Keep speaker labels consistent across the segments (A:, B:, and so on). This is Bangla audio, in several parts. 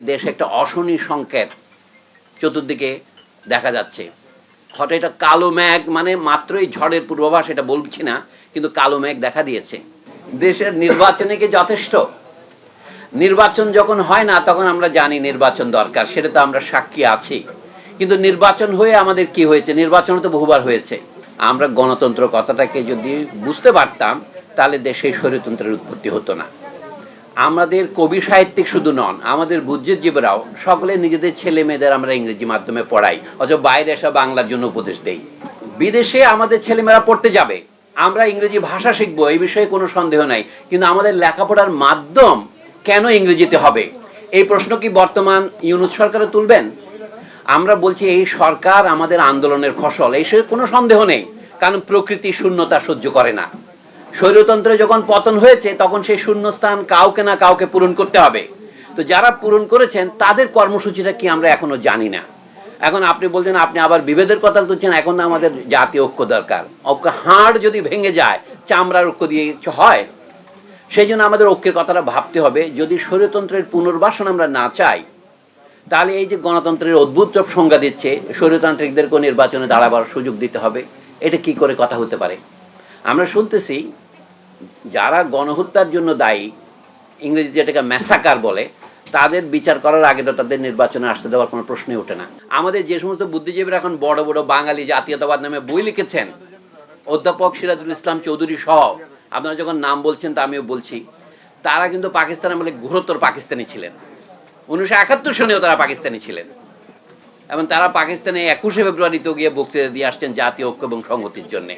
A: দেশে একটা অশনি সংকেত চতুর্দিকে দেখা যাচ্ছে। হঠাৎ এটা কালো মেঘ, মানে মাত্রই ঝড়ের পূর্বাভাস, এটা বলছি না, কিন্তু কালো মেঘ দেখা দিয়েছে। দেশের নির্বাচনে কি যথেষ্ট? নির্বাচন যখন হয় না তখন আমরা জানি নির্বাচন দরকার, সেটা তো আমরা সাক্ষী আছি। কিন্তু নির্বাচন হয়ে আমাদের কি হয়েছে? নির্বাচন তো বহুবার হয়েছে। আমরা গণতন্ত্র কথাটাকে যদি বুঝতে পারতাম তাহলে দেশে স্বৈরতন্ত্রের উৎপত্তি হতো না। আমাদের কবি সাহিত্যিক শুধু নন, আমাদের বুদ্ধিজীবীরাও সকলে নিজেদের ছেলে মেয়েদের আমরা ইংরেজি মাধ্যমে পড়াই, অথবা বাইরে এসে বাংলার জন্য উপদেশ দেই। বিদেশে আমাদের ছেলেমেয়েরা পড়তে যাবে, আমরা ইংরেজি ভাষা শিখবো, এই বিষয়ে কোনো সন্দেহ নাই। কিন্তু আমাদের লেখাপড়ার মাধ্যম কেন ইংরেজিতে হবে? এই প্রশ্ন কি বর্তমান ইউনূস সরকারে তুলবেন? আমরা বলছি এই সরকার আমাদের আন্দোলনের ফসল, এই বিষয়ে কোনো সন্দেহ নেই, কারণ প্রকৃতি শূন্যতা সহ্য করে না। স্বৈরতন্ত্রে যখন পতন হয়েছে তখন সেই শূন্যস্থান কাউকে না কাউকে পূরণ করতে হবে। তো যারা পূরণ করেছেন তাদের কর্মসূচিটা কি আমরা এখনো জানি না। এখন আপনি বলছেন, আপনি আবার বিভেদের কথা বলছেন, এখন আমাদের জাতীয় ঐক্য দরকার। ঐক্য, হাড় যদি ভেঙে যায় চামড়ার ঐক্য দিয়ে হয়? সেই জন্য আমাদের ঐক্যের কথাটা ভাবতে হবে। যদি স্বৈরতন্ত্রের পুনর্বাসন আমরা না চাই, তাহলে এই যে গণতন্ত্রের অদ্ভুত সব সংজ্ঞা দিচ্ছে, স্বৈরতান্ত্রিকদেরকে নির্বাচনে দাঁড়াবার সুযোগ দিতে হবে, এটা কি করে কথা হতে পারে? আমরা শুনতেছি যারা গণহত্যার জন্য দায়ী, ইংরেজি যেটাকে ম্যাসাকার বলে, তাদের বিচার করার আগে তো তাদের নির্বাচনে আসতে দেওয়ার কোনো প্রশ্নই ওঠে না। আমাদের যে সমস্ত বুদ্ধিজীবীরা এখন বড় বড় বাঙালি জাতীয়তাবাদ নামে বই লিখেছেন, অধ্যাপক সিরাজুল ইসলাম চৌধুরী সহ, আপনারা যখন নাম বলছেন তা আমিও বলছি, তারা কিন্তু পাকিস্তানের মানে ঘোরতর পাকিস্তানি ছিলেন। 1971 সনেও তারা পাকিস্তানি ছিলেন, এবং তারা পাকিস্তানে 21শে ফেব্রুয়ারিতে গিয়ে বক্তৃতা দিয়ে আসছেন জাতীয় ঐক্য এবং সংহতির জন্য।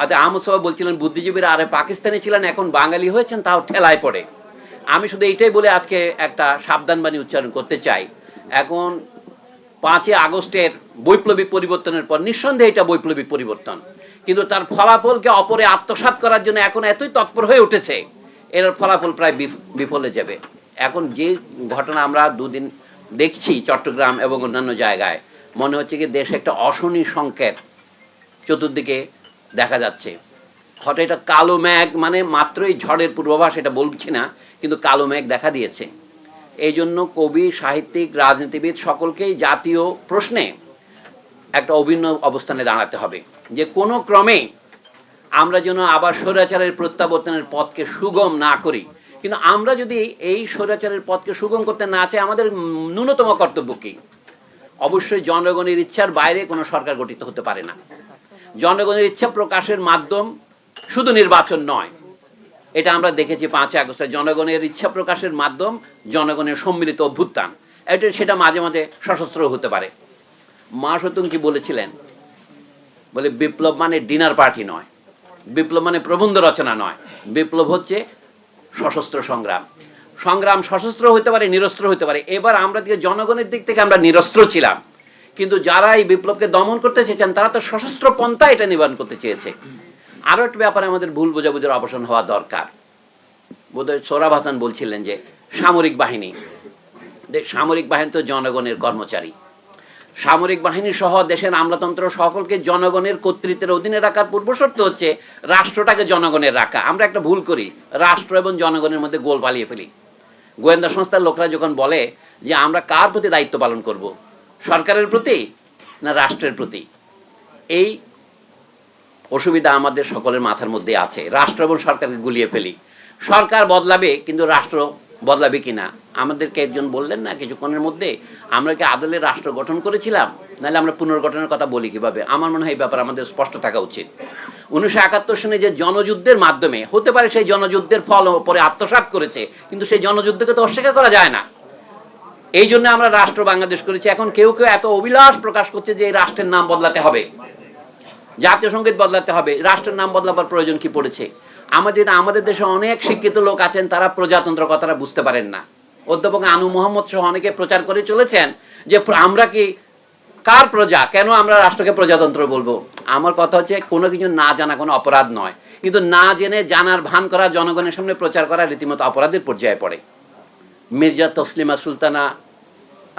A: আচ্ছা, আহমদ সাহেব বলছিলেন বুদ্ধিজীবীরা আরে পাকিস্তানি ছিলেন, এখন বাঙালি হয়েছেন, তাও ঠেলায় পড়ে। আমি শুধু এইটাই বলে আজকে একটা সাবধান বাণী উচ্চারণ করতে চাই। এখন 5ই আগস্টের বৈপ্লবিক পরিবর্তনের পর নিঃসন্দেহে এটা বৈপ্লবিক পরিবর্তন, কিন্তু তার ফলাফলকে অপরে আত্মসাৎ করার জন্য এখন এতই তৎপর হয়ে উঠেছে, এর ফলাফল প্রায় বিফলে যাবে। এখন যে ঘটনা আমরা দুদিন দেখছি চট্টগ্রাম এবং অন্যান্য জায়গায়, মনে হচ্ছে কি দেশে একটা অশনি সংকেত চতুর্দিকে দেখা যাচ্ছে। হঠাৎ এটা কালো মেঘ, মানে মাত্রই ঝড়ের পূর্বাভাস, এটা বলছি না, কিন্তু কালো মেঘ দেখা দিয়েছে। এই জন্য কবি, সাহিত্যিক, রাজনীতিবিদ সকলকেই জাতীয় প্রশ্নে একটা অভিন্ন অবস্থানে দাঁড়াতে হবে, যে কোনো ক্রমে আমরা যেন আবার স্বৈরাচারের প্রত্যাবর্তনের পথকে সুগম না করি। কিন্তু আমরা যদি এই স্বৈরাচারের পথকে সুগম করতে না চাই, আমাদের ন্যূনতম কর্তব্য কি? অবশ্যই জনগণের ইচ্ছার বাইরে কোনো সরকার গঠিত হতে পারে না। জনগণের ইচ্ছা প্রকাশের মাধ্যম শুধু নির্বাচন নয়, এটা আমরা দেখেছি 5ই আগস্টে। জনগণের ইচ্ছা প্রকাশের মাধ্যম জনগণের সম্মিলিত অভ্যুত্থান, সেটা মাঝে মাঝে সশস্ত্র হতে পারে। মা সতুং কি বলেছিলেন? বলে বিপ্লব মানে ডিনার পার্টি নয়, বিপ্লব মানে প্রবন্ধ রচনা নয়, বিপ্লব হচ্ছে সশস্ত্র সংগ্রাম। সংগ্রাম সশস্ত্র হতে পারে, নিরস্ত্র হতে পারে। এবার আমরা জনগণের দিক থেকে আমরা নিরস্ত্র ছিলাম, কিন্তু যারা এই বিপ্লবকে দমন করতে চেয়েছেন তারা তো সশস্ত্র পন্থা এটা নিবারণ করতে চেয়েছে। আরো একটা ব্যাপারে আমাদের ভুল বোঝাবুঝির অবসান হওয়া দরকার। বোধহয় সোহরাব হাসান বলছিলেন যে সামরিক বাহিনী, সামরিক বাহিনী তো জনগণের কর্মচারী। সামরিক বাহিনী সহ দেশের আমলাতন্ত্র সকলকে জনগণের কর্তৃত্বের অধীনে রাখার পূর্বশর্ত হচ্ছে রাষ্ট্রটাকে জনগণের রাখা। আমরা একটা ভুল করি, রাষ্ট্র এবং জনগণের মধ্যে গোল পালিয়ে ফেলি। গোয়েন্দা সংস্থার লোকরা যখন বলে যে আমরা কার প্রতি দায়িত্ব পালন করব, সরকারের প্রতি না রাষ্ট্রের প্রতি, এই অসুবিধা আমাদের সকলের মাথার মধ্যে আছে। রাষ্ট্র এবং সরকারকে গুলিয়ে ফেলি। সরকার বদলাবে, কিন্তু রাষ্ট্র বদলাবে কিনা? আমাদেরকে একজন বললেন না কিছুক্ষণের মধ্যে, আমরা কি আদলের রাষ্ট্র গঠন করেছিলাম, নাহলে আমরা পুনর্গঠনের কথা বলি কিভাবে? আমার মনে হয় এই ব্যাপারে আমাদের স্পষ্ট থাকা উচিত। 1971 সনে যে জনযুদ্ধের মাধ্যমে, হতে পারে সেই জনযুদ্ধের ফল পরে আত্মসাৎ করেছে, কিন্তু সেই জনযুদ্ধকে তো অস্বীকার করা যায় না। এই জন্য আমরা রাষ্ট্র বাংলাদেশ করেছি। এখন কেউ কেউ এত অভিলাষ প্রকাশ করছে যে এই রাষ্ট্রের নাম বদলাতে হবে, জাতীয় সঙ্গীত বদলাতে হবে। রাষ্ট্রের নাম বদলাবার প্রয়োজন কি পড়েছে? আমাদের দেশে অনেক শিক্ষিত লোক আছেন, তারা প্রজাতন্ত্র কথাটা বুঝতে পারেন না। অধ্যাপক আনু মোহাম্মদ সহ অনেকে প্রচার করে চলেছেন যে আমরা কি কার প্রজা, কেন আমরা রাষ্ট্রকে প্রজাতন্ত্র বলবো? আমার কথা হচ্ছে, কোনো কিছু না জানা কোনো অপরাধ নয়, কিন্তু না জেনে জানার ভান করা, জনগণের সামনে প্রচার করা রীতিমতো অপরাধের পর্যায়ে পড়ে। মির্জা তসলিমা সুলতানা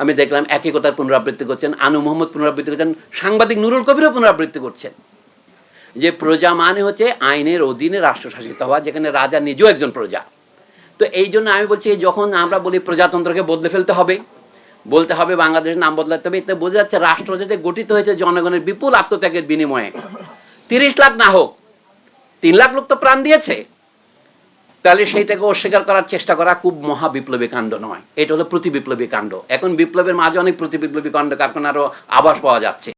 A: আমি দেখলাম একই কথার পুনরাবৃত্তি করছেন, আনু মোহাম্মদ পুনরাবৃত্তি করছেন, সাংবাদিক নুরুল কবিরও পুনরাবৃত্তি করছেন, যে প্রজা মানে হচ্ছে আইনের অধীনে রাষ্ট্র শাসিত হওয়া, যেখানে রাজা নিজেও একজন প্রজা। তো এই জন্য আমি বলছি, যখন আমরা বলি প্রজাতন্ত্রকে বদলে ফেলতে হবে, বলতে হবে বাংলাদেশের নাম বদলাতে হবে। এতে বোঝা যাচ্ছে রাষ্ট্র যাতে গঠিত হয়েছে জনগণের বিপুল আত্মত্যাগের বিনিময়ে। 30 লাখ না হোক, 3 লাখ লোক তো প্রাণ দিয়েছে, তাহলে সেইটাকে অস্বীকার করার চেষ্টা করা খুব মহা বিপ্লবী কাণ্ড নয়, এটা হলো প্রতি বিপ্লবী কাণ্ড। এখন বিপ্লবের মাঝে অনেক প্রতি বিপ্লবী কাণ্ড কারখানারও আভাস পাওয়া যাচ্ছে।